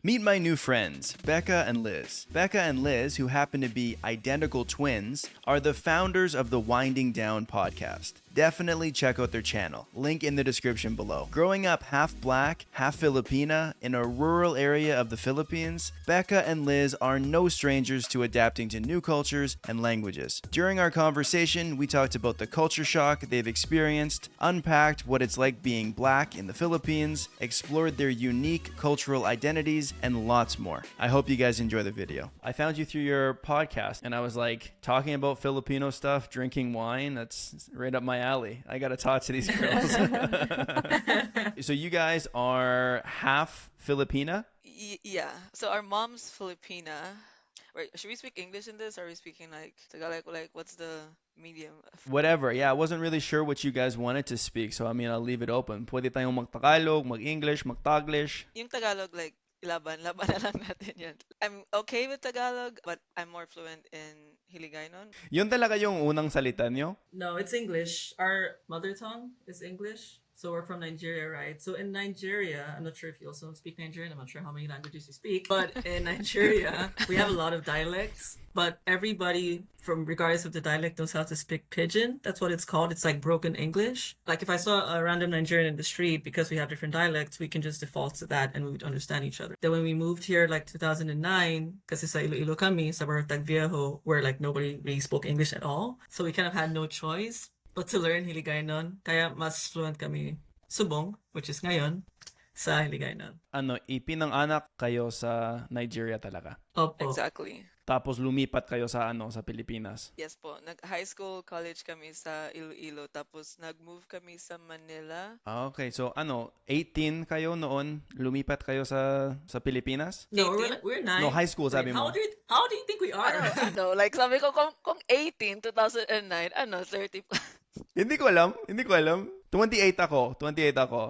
Meet my new friends, Becca and Liz. Becca and Liz, who happen to be identical twins, are the founders of the Winding Down podcast. Definitely check out their channel. Link in the description below. Growing up half black, half Filipina in a rural area of the Philippines, Becca and Liz are no strangers to adapting to new cultures and languages. During our conversation, we talked about the culture shock they've experienced, unpacked what it's like being black in the Philippines, explored their unique cultural identities, and lots more. I hope you guys enjoy the video. I found you through your podcast, and I was like, talking about Filipino stuff, drinking wine, that's right up my alley. I gotta talk to these girls. So you guys are half Filipina? Yeah. So our mom's Filipina. Right, should we speak English in this? Or are we speaking like Tagalog? Like, what's the medium of Whatever. Yeah, I wasn't really sure what you guys wanted to speak, so I mean, I'll leave it open. Pwede tayong mag-Tagalog, mag-English, mag-Taglish. yung Tagalog? Like, laban na lang natin yan. I'm okay with Tagalog, but I'm more fluent in Hiligaynon. Yun talaga yung unang salita nyo? No, it's English. Our mother tongue is English. So we're from Nigeria, right? So in Nigeria, I'm not sure if you also speak Nigerian. I'm not sure how many languages you speak. But in Nigeria, we have a lot of dialects. But everybody, from regardless of the dialect, knows how to speak pidgin. That's what it's called. It's like broken English. Like if I saw a random Nigerian in the street, because we have different dialects, we can just default to that and we would understand each other. Then when we moved here, like 2009, kasi sa Iloilo kami, sa Barangay Viejo, where like nobody really spoke English at all. So we kind of had no choice but to learn Hiligaynon. Kaya mas fluent kami subong, which is ngayon, sa Hiligaynon. Ano, ipinang-anak kayo sa Nigeria talaga. Opo. Exactly. Tapos lumipat kayo sa sa Pilipinas. Yes po. Nag-high school, college kami sa Iloilo. Tapos nag-move kami sa Manila. Okay, so 18 kayo noon, lumipat kayo sa Pilipinas? No, 18? we're 9. No, high school, sabi Wait, mo. how do you think we are? No, like sabi ko, kung 18, 2009, 30 pa. Hindi ko alam. 28 ako.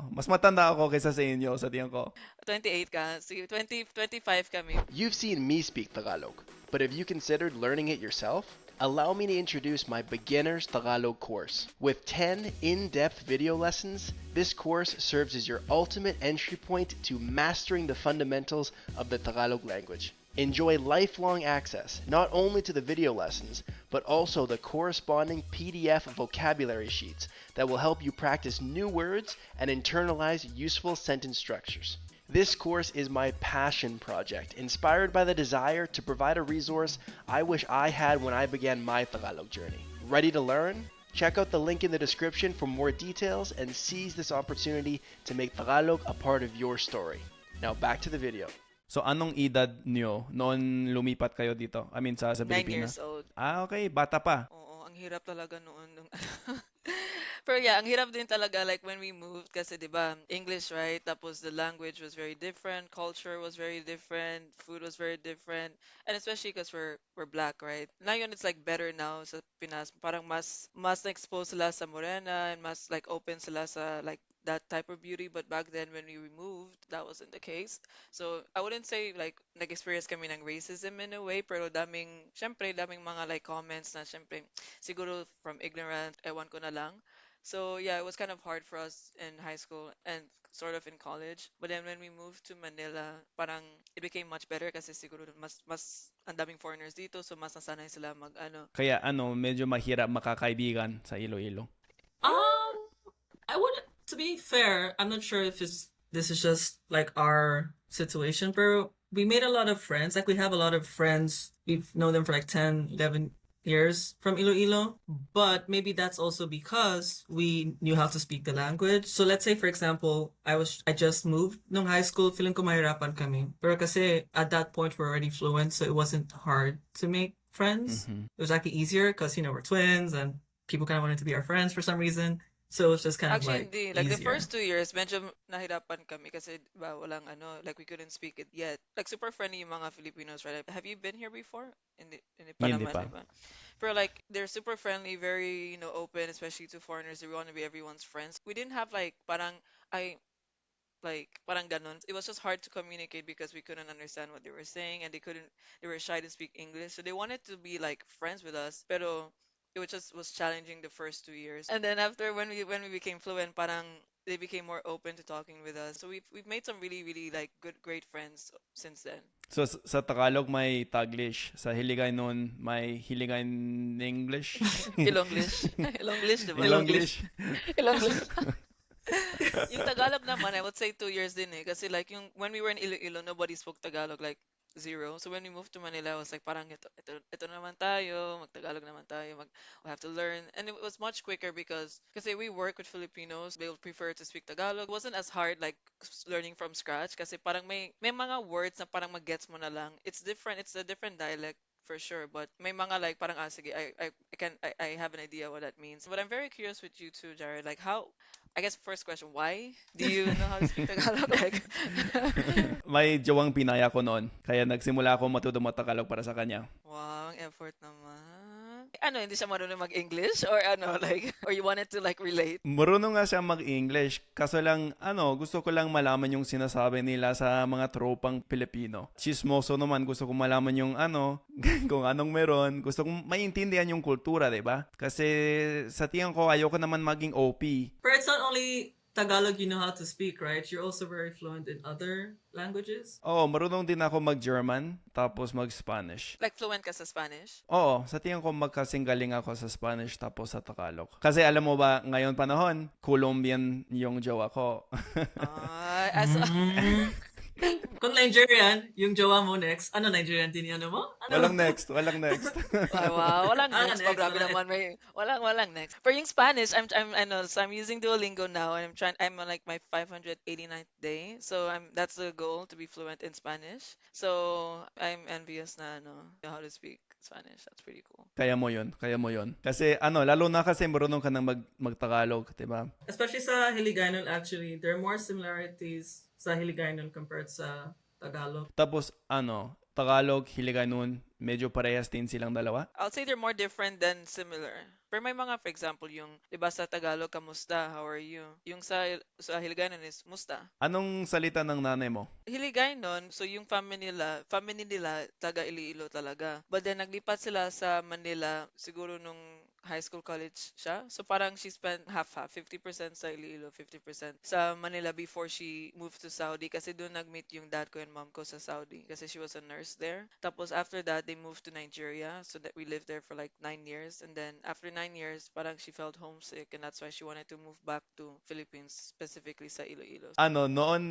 Mas matanda ako kaysa sa inyo, sa tiyan ko. 28 ka. Sige, 25 kami. You've seen me speak Tagalog, but have you considered learning it yourself? Allow me to introduce my Beginner's Tagalog course. With 10 in-depth video lessons, this course serves as your ultimate entry point to mastering the fundamentals of the Tagalog language. Enjoy lifelong access not only to the video lessons, but also the corresponding PDF vocabulary sheets that will help you practice new words and internalize useful sentence structures. This course is my passion project, inspired by the desire to provide a resource I wish I had when I began my Tagalog journey. Ready to learn? Check out the link in the description for more details and seize this opportunity to make Tagalog a part of your story. Now back to the video. So anong edad nyo noon lumipat kayo dito? I mean sa 9 Pilipinas? years old. Okay, bata pa. Oo, ang hirap talaga noon. Pero yeah, ang hirap din talaga like when we moved kasi 'di ba, English, right? Tapos the language was very different, culture was very different, food was very different, and especially because we're black, right? Ngayon it's like better now sa Pinas. Parang mas na-expose sila sa morena and mas like open sila sa like that type of beauty, but back then when we moved, that wasn't the case. So I wouldn't say like nag-experience kami ng racism in a way, pero syempre daming mga like comments na syempre siguro from ignorant, ewan ko na lang. So yeah, it was kind of hard for us in high school and sort of in college. But then when we moved to Manila, parang it became much better kasi siguro mas ang daming foreigners dito, so mas nasanay sila mag ano. Kaya medyo mahirap makakaibigan sa Iloilo. I wouldn't. To be fair, I'm not sure if this is just like our situation, but we made a lot of friends. Like we have a lot of friends. We've known them for like 10, 11 years from Iloilo, but maybe that's also because we knew how to speak the language. So let's say, for example, I just moved nung high school, feeling ko mahirapan kami. Pero kasi at that point we're already fluent, so it wasn't hard to make friends. It was actually easier because we're twins and people kind of wanted to be our friends for some reason. So it was just kind of Actually, like hindi. Like the easier. first 2 years, medyo nahirapan kami kasi diba, walang ano, like we couldn't speak it yet. Like super friendly yung mga Filipinos, right? Like, have you been here before? In the Hindi Panaman, pa. diba? Pero like they're super friendly, very, open, especially to foreigners. They want to be everyone's friends. We didn't have like parang ganon. It was just hard to communicate because we couldn't understand what they were saying and they were shy to speak English. So they wanted to be like friends with us, pero it was challenging the first 2 years. And then after when we became fluent, parang they became more open to talking with us. So we've made some really really like great friends since then. So sa Tagalog may Taglish, sa Hiligaynon may Hiligaynon English. Ilonglish. Ilonglish, di ba? Ilonglish. Ilonglish. Yung Tagalog naman, I would say 2 years din eh. Kasi like yung when we were in Iloilo, nobody spoke Tagalog, like zero. So when we moved to Manila, I was like parang ito naman tayo, mag-Tagalog naman tayo, we have to learn. And it was much quicker because kasi we work with Filipinos, they would prefer to speak Tagalog. It wasn't as hard like learning from scratch kasi parang may mga words na parang mag-gets mo na lang. It's different, it's a different dialect for sure, but may mga like parang sige, I have an idea what that means. But I'm very curious with you too, Jared. Like how, I guess first question, why do you know how to speak Tagalog? Like May jawang pinaya ko noon, kaya nagsimula ako matuto mag-Tagalog para sa kanya. wow, ang effort naman. Ano, hindi siya marunong mag-English or ano, like, or you wanted to like relate? Marunong nga siya mag-English, kaso lang, gusto ko lang malaman yung sinasabi nila sa mga tropang Pilipino. Chismoso naman, gusto ko malaman yung kung anong meron. Gusto kong maintindihan yung kultura, diba? Kasi sa tingin ko, ayoko naman maging OP. But it's not only Tagalog you know how to speak, right? You're also very fluent in other languages. Oo, marunong din ako mag-German, tapos mag-Spanish. Like fluent ka sa Spanish? Oo, sa tingin ko magkasinggaling ako sa Spanish tapos sa Tagalog. Kasi alam mo ba, ngayon panahon, Colombian yung jowa ko. Kung Nigerian, yung jowa mo next, ano Nigerian din yan mo? Ano? Walang next. Ay, wow, walang next. next, Grabe wala. naman, walang next. For yung Spanish, I know, so I'm using Duolingo now, and I'm on like my 589th day. So that's the goal, to be fluent in Spanish. So I'm envious na know how to speak Spanish. That's pretty cool. Kaya mo yun. Kasi lalo na kasi marunong ka ng mag-Tagalog, diba? Especially sa Hiligaynon, actually, there are more similarities sa Hiligaynon compared sa Tagalog. Tapos Tagalog, Hiligaynon, medyo parehas din silang dalawa. I'll say they're more different than similar. Pero may mga, for example, yung, diba sa Tagalog, kamusta, how are you? Yung sa Hiligaynon is, musta. Anong salita ng nanay mo? Hiligaynon, so yung family nila, taga Iloilo talaga. But then, naglipat sila sa Manila, siguro nung high school, college siya. So parang she spent half-half, 50% sa Iloilo, 50% sa Manila before she moved to Saudi. Kasi doon nag-meet yung dad ko and mom ko sa Saudi. Kasi she was a nurse there. Tapos after that, they moved to Nigeria. So that we lived there for like 9 years. And then after 9 years, parang she felt homesick. And that's why she wanted to move back to Philippines, specifically sa Iloilo. Noon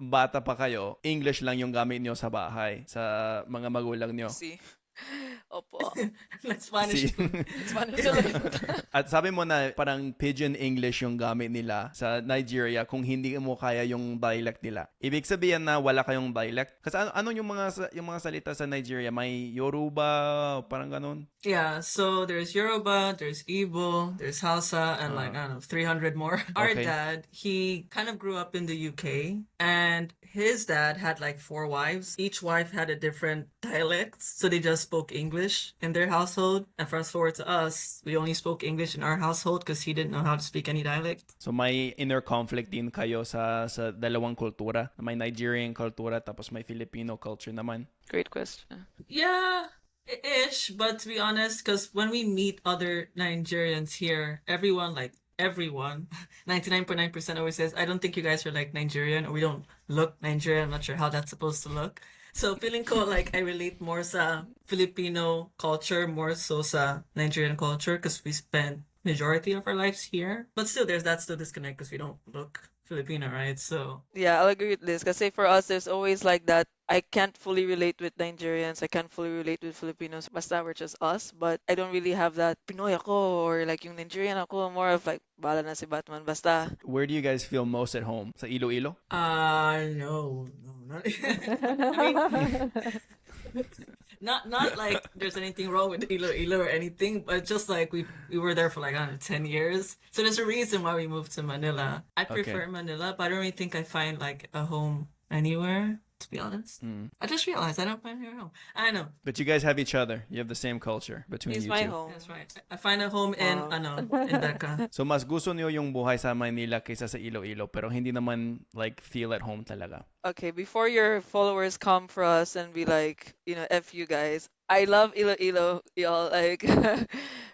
bata pa kayo, English lang yung gamit niyo sa bahay, sa mga magulang niyo. See? Opo. Like Spanish. Spanish talaga. At sabi mo na parang pidgin English yung gamit nila sa Nigeria kung hindi mo kaya yung dialect nila. Ibig sabihin na wala kayong dialect? Kasi ano yung mga salita sa Nigeria? May Yoruba, parang ganun? Yeah, so there's Yoruba, there's Igbo, there's Hausa, and like, I don't know, 300 more. Our Okay. dad, he kind of grew up in the UK, and his dad had like 4 wives. Each wife had a different dialect, so they just spoke English in their household. And fast forward to us, we only spoke English in our household because he didn't know how to speak any dialect. So may inner conflict din kayo sa dalawang kultura. May Nigerian kultura tapos may Filipino culture naman. Great question. Yeah, ish, but to be honest, because when we meet other Nigerians here, everyone, 99.9% always says, I don't think you guys are like Nigerian, or we don't look Nigerian. I'm not sure how that's supposed to look. So feeling ko like I relate more sa Filipino culture, more so sa Nigerian culture, because we spend majority of our lives here. But still, there's that still disconnect because we don't look Filipino, right? So Yeah, I'll agree with Liz. Kasi for us, there's always like that. I can't fully relate with Nigerians. I can't fully relate with Filipinos. Basta we're just us. But I don't really have that Pinoy ako or like yung Nigerian ako. More of like, bala na si Batman. Basta. Where do you guys feel most at home? Sa Iloilo? no, not. I mean, not like there's anything wrong with Iloilo or anything, but just like we were there for like, I don't know, 10 years. So there's a reason why we moved to Manila. I prefer Manila, but I don't really think I find like a home anywhere, to be honest. I just realized I don't find a home. I know. But you guys have each other. You have the same culture between He's you my two. home. That's right. I find a home in in Becca. So mas gusto niyo yung buhay sa Manila kaysa sa Iloilo pero hindi naman like feel at home talaga. Okay, before your followers come for us and be like, F you guys. I love Iloilo, y'all. Like,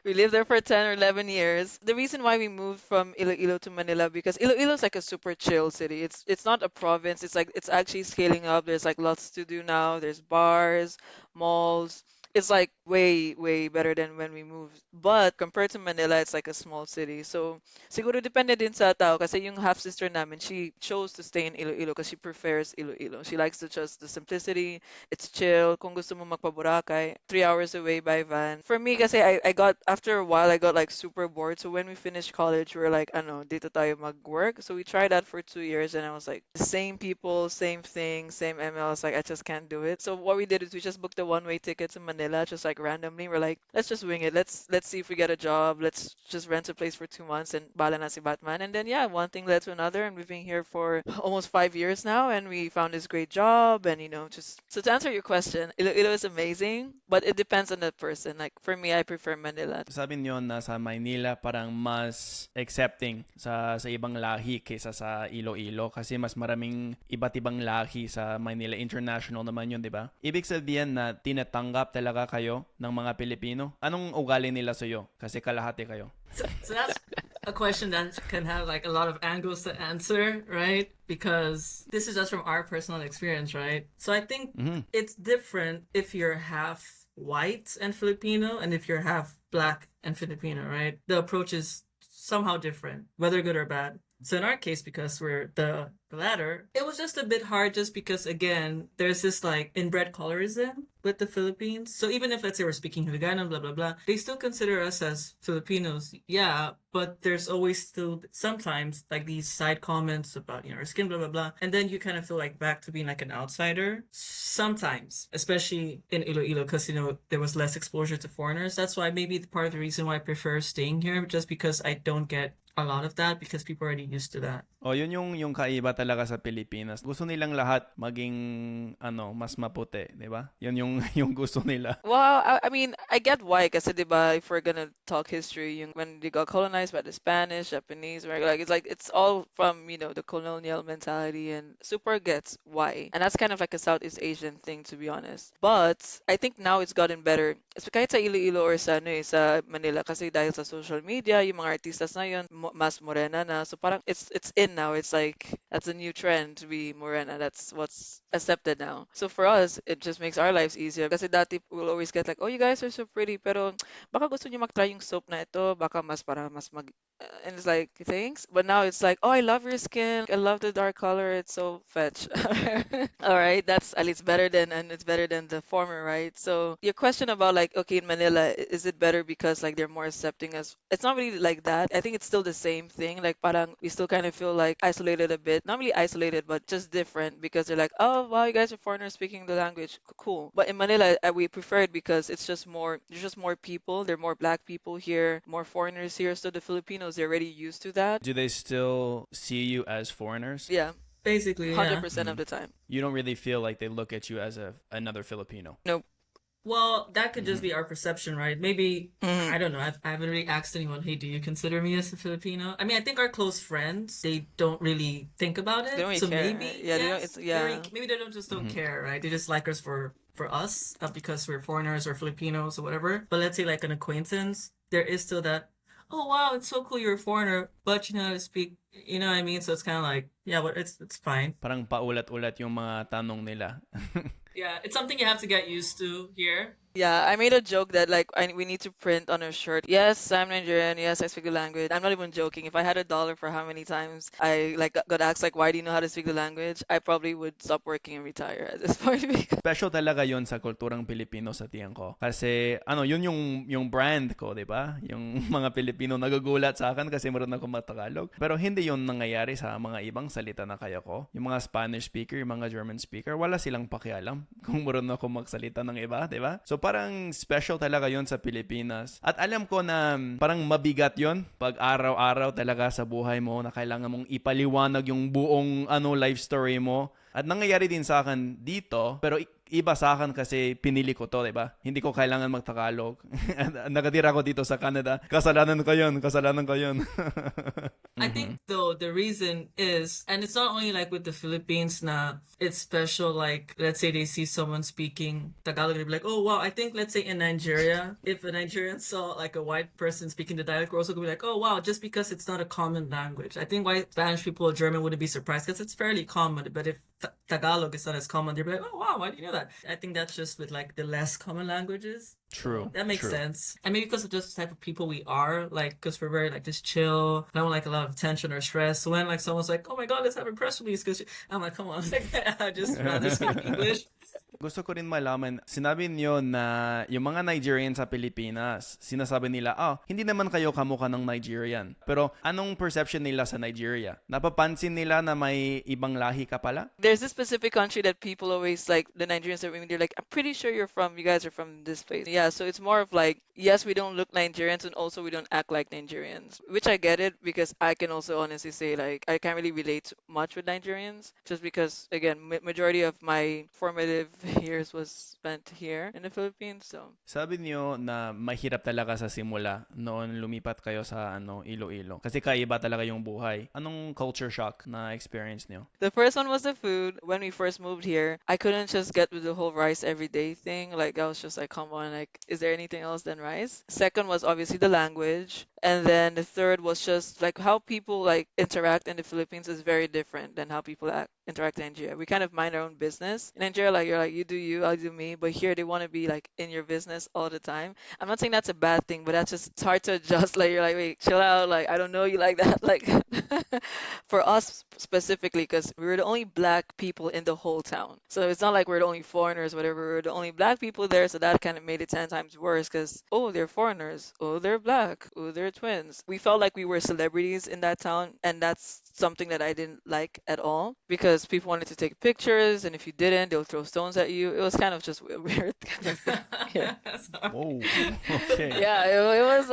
we lived there for 10 or 11 years. The reason why we moved from Iloilo to Manila because Iloilo is like a super chill city. It's not a province. It's like it's actually scaling up. There's like lots to do now. There's bars, malls. It's like way, way better than when we moved. But compared to Manila, it's like a small city. So siguro depende din sa tao kasi yung half sister namin, she chose to stay in Iloilo because she prefers Iloilo. She likes to just the simplicity. It's chill. Kung gusto mo magpaboracay, 3 hours away by van. For me kasi I got after a while I got like super bored. So when we finished college, we were like, ano, dito tayo mag-work. So we tried that for 2 years and I was like, the same people, same thing, same MLs. Like I just can't do it. So what we did is we just booked a one-way ticket to Manila, just like randomly. We're like, let's just wing it. Let's see if we get a job. Let's just rent a place for 2 months and bala na si Batman. And then yeah, one thing led to another, and we've been here for almost 5 years now, and we found this great job. And just so to answer your question, Iloilo is amazing, but it depends on the person. Like for me, I prefer Manila. Sabi niyo na sa Maynila parang mas accepting sa ibang lahi kaysa sa Iloilo kasi mas maraming iba't ibang lahi sa Maynila. International naman yun, di ba? Ibig sabihin na tinatanggap talaga kayo ng mga Pilipino? Anong ugali nila sa'yo? Kasi kalahati kayo. So that's a question that can have like a lot of angles to answer, right? Because this is just from our personal experience, right? So I think it's different if you're half white and Filipino and if you're half black and Filipino, right? The approach is somehow different, whether good or bad. So in our case, because we're the latter, it was just a bit hard just because, again, there's this like inbred colorism with the Philippines. So even if, let's say, we're speaking Hiligaynon, blah, blah, blah, they still consider us as Filipinos. Yeah, but there's always still sometimes like these side comments about, our skin, blah, blah, blah. And then you kind of feel like back to being like an outsider. Sometimes, especially in Iloilo, because, there was less exposure to foreigners. That's why maybe part of the reason why I prefer staying here, just because I don't get a lot of that because people are already used to that. Yun yung kaiba talaga sa Pilipinas. Gusto nilang lahat maging mas maputi, 'di ba? Yun yung gusto nila. Well, I mean, I get why, kasi diba, if we're gonna talk history, when they got colonized by the Spanish, Japanese, it's all from, the colonial mentality, and super gets why. And that's kind of like a Southeast Asian thing, to be honest. But I think now it's gotten better. It's kahit sa Iloilo or sa Manila, kasi dahil sa social media, yung mga artistas na yun, mas morena na. So parang it's in now. It's like that's a new trend to be morena. That's what's accepted now. So for us, it just makes our lives easier. Kasi dati we'll always get like, oh, you guys are so pretty, pero baka gusto niyo mag-try yung soap na ito, baka para mas mag and it's like, thanks. But now it's like, oh, I love your skin. I love the dark color. It's so fetch. All right, that's at least it's better than the former, right? So your question about like, okay, in Manila, is it better because like they're more accepting us? It's not really like that. I think it's still the same thing. Like parang we still kind of feel like isolated a bit. Not really isolated, but just different because they're like, oh, wow, you guys are foreigners speaking the language. Cool. But in Manila, we prefer it because it's just more, there's just more people. There are more black people here, more foreigners here. So the Filipinos, they're already used to that. Do they still see you as foreigners? Yeah. Basically, 100% of the time. You don't really feel like they look at you as another Filipino? Nope. Well, that could just be our perception, right? Maybe, I don't know. I haven't really asked anyone, hey, do you consider me as a Filipino? I mean, I think our close friends, they don't really think about it. They don't really so care. maybe, Yeah, they don't, maybe they don't care, right? They just like us for us because we're foreigners or Filipinos or whatever. But let's say like an acquaintance, there is still that, oh, wow, it's so cool you're a foreigner, but you know how to speak, you know what I mean? So it's kind of like, yeah, but it's fine. Parang paulat-ulat yung mga tanong nila. Yeah, it's something you have to get used to here. Yeah, I made a joke that like we need to print on our shirt. Yes, I'm Nigerian. Yes, I speak the language. I'm not even joking. If I had $1 for how many times I like got asked like, why do you know how to speak the language? I probably would stop working and retire at this point. Special talaga yon sa kulturang Pilipino sa tiyan ko. Kasi yun yung brand ko, 'di ba? Yung mga Pilipino nagagulat sa akin kasi marunong ako mag-Tagalog. Pero hindi yun nangyayari sa mga ibang salita na kaya ko. Yung mga Spanish speaker, yung mga German speaker, wala silang pakialam kung marunong ako magsalita ng iba, 'di ba? So parang special talaga yon sa Pilipinas. At alam ko na parang mabigat yon pag araw-araw talaga sa buhay mo na kailangan mong ipaliwanag yung buong life story mo. At nangyayari din sa akin dito, pero iba sa akin kasi pinili ko to, diba? Hindi ko kailangan mag-Tagalog. Nakatira ko dito sa Canada. Kasalanan ko yun. I think though the reason is, and it's not only like with the Philippines na it's special, like let's say they see someone speaking Tagalog, they'd be like, oh wow, I think let's say in Nigeria, if a Nigerian saw like a white person speaking the dialect, we're also gonna be like, oh wow, just because it's not a common language. I think why Spanish people or German wouldn't be surprised because it's fairly common, but if Tagalog is not as common, they'd be like, oh wow, why do you know that? I think that's just with like the less common languages. True. That makes True. sense. And maybe because of just the type of people we are, like, because we're very, like, just chill, don't like a lot of tension or stress. So when, like, someone's like, oh my God, let's have a press release, because I'm like, come on, like, I just rather speak English. Gusto ko rin malaman, sinabi niyo na yung mga Nigerian sa Pilipinas, sinasabi nila, hindi naman kayo kamukha ng Nigerian. Pero anong perception nila sa Nigeria? Napapansin nila na may ibang lahi ka pala? There's this specific country that people always like, the Nigerians are they're like, I'm pretty sure you guys are from this place. Yeah, so it's more of like, yes, we don't look Nigerians and also we don't act like Nigerians, which I get it because I can also honestly say like, I can't really relate much with Nigerians just because, again, majority of my formative years was spent here in the Philippines, so. Sabi niyo na mahirap talaga sa simula noon lumipat kayo sa Iloilo. Kasi kaiba talaga yung buhay. Anong culture shock na experience niyo? The first one was the food. When we first moved here, I couldn't just get with the whole rice everyday thing. Like, I was just like, come on, like, is there anything else than rice? Second was obviously the language. And then the third was just like how people like interact in the Philippines is very different than how people interact in Nigeria. We kind of mind our own business. In Nigeria, like, you're like, you do you, I'll do me. But here they want to be like in your business all the time. I'm not saying that's a bad thing, but that's just, it's hard to adjust. Like, you're like, wait, chill out. Like, I don't know you like that. Like, for us specifically, because we were the only black people in the whole town. So it's not like we're the only foreigners, whatever. We're the only black people there. So that kind of made it 10 times worse because, oh, they're foreigners. Oh, they're black. Oh, they're twins. We felt like we were celebrities in that town. And that's something that I didn't like at all because people wanted to take pictures. And if you didn't, they'll throw stones at you. It was kind of just weird. Yeah. Whoa. Okay. Yeah, it was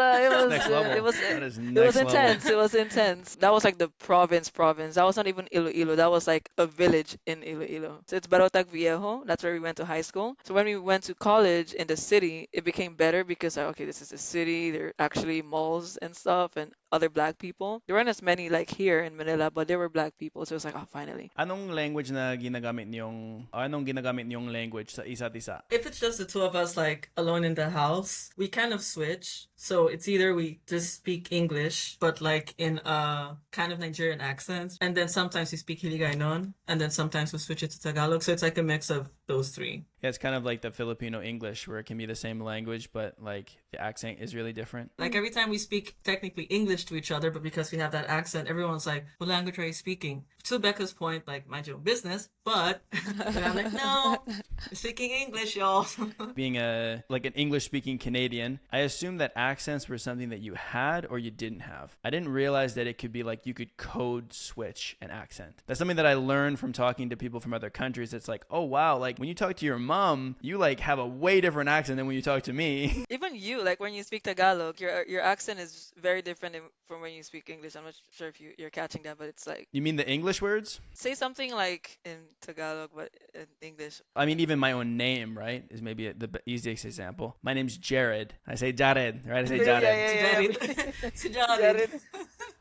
Next level. it was That is it next was intense. It was intense. That was like the province. That was not even Iloilo. That was like a village in Iloilo. So it's Barotag Viejo. That's where we went to high school. So when we went to college in the city, it became better because okay, this is a city. There are actually malls and stuff and other black people. There weren't as many like here in Manila, but there were black people. So it was like, oh, finally. Anong ginagamit niyong language sa isa't isa? If it's just the two of us, like, alone in the house, we kind of switch. So it's either we just speak English, but like in a kind of Nigerian accent, and then sometimes we speak Hiligaynon, and then sometimes we switch it to Tagalog. So it's like a mix of those three. Yeah, it's kind of like the Filipino English where it can be the same language, but like the accent is really different. Like every time we speak technically English to each other, but because we have that accent, everyone's like, what language are you speaking? To Becca's point, like, mind your own business, but and I'm like, no, I'm speaking English, y'all. Being an English-speaking Canadian, I assumed that accents were something that you had or you didn't have. I didn't realize that it could be like you could code switch an accent. That's something that I learned from talking to people from other countries. It's like, oh wow, like when you talk to your mom, you like have a way different accent than when you talk to me. Even you, like when you speak Tagalog, your accent is very different from when you speak English. I'm not sure if you're catching that, but it's like, You mean the English words? say something like in Tagalog, but in English. I mean, even my own name, right, is maybe the easiest example. My name's Jared. I say Jared, right? I say Jared. Jared.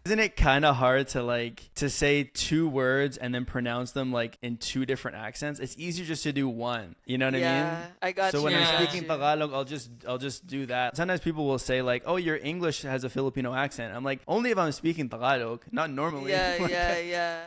Isn't it kind of hard to say two words and then pronounce them like in two different accents? It's easier just to do one. You know what I mean? Yeah, I got So you. when I'm Yeah. speaking Tagalog, I'll just do that. Sometimes people will say like, "Oh, your English has a Filipino accent." I'm like, only if I'm speaking Tagalog, not normally. Yeah, Like, yeah, yeah.